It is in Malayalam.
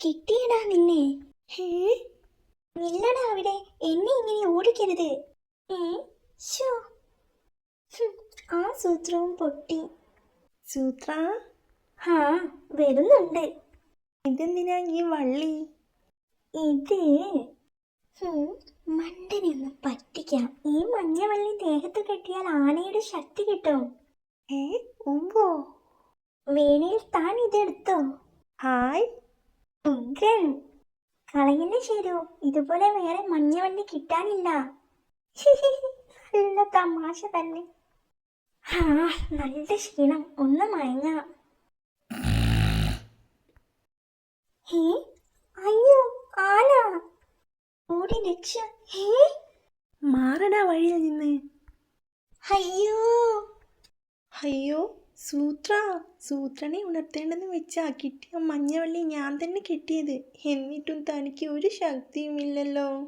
കിട്ടിയടാ നിന്നെ. ഹേ, നില്ലടാ അവിടെ, എന്നെ ഇങ്ങനെ ഓടിക്കരുത്. ഏ ശോ. ആ സൂത്രവും പൊട്ടി. സൂത്ര, ഹാ, വരുന്നുണ്ട്. ഇതെന്തിനാ ഈ വള്ളി? ഇത് മണ്ടനെ ഒന്ന് പറ്റിക്കാം. ഈ മഞ്ഞവള്ളി ദേഹത്ത് കെട്ടിയാൽ ആനയുടെ ശക്തി കിട്ടും. ഏ, ഉവ്വോ. വേണേൽ താൻ ഇതെടുത്തോ. ഹായ്. ഉഗ്രൻ. കളയില്ല ശരു, ഇതുപോലെ വേറെ മഞ്ഞവള്ളി കിട്ടാനില്ല. നല്ല തമാശ തന്നെ. ഹാ, നല്ല ക്ഷീണം, ഒന്ന് മയങ്ങാം. ഹേ, അയ്യോ, ആന. ഓടി രക്ഷ. ഹേ, മാറടാ വഴിയിൽ നിന്ന്. അയ്യോ. അയ്യോ, സൂത്രനെ ഉണർത്തേണ്ടെന്ന് വെച്ചാ കിട്ടിയ മഞ്ഞവള്ളി ഞാൻ തന്നെ കിട്ടിയത്. എന്നിട്ടും തനിക്ക് ഒരു ശക്തിയുമില്ലല്ലോ.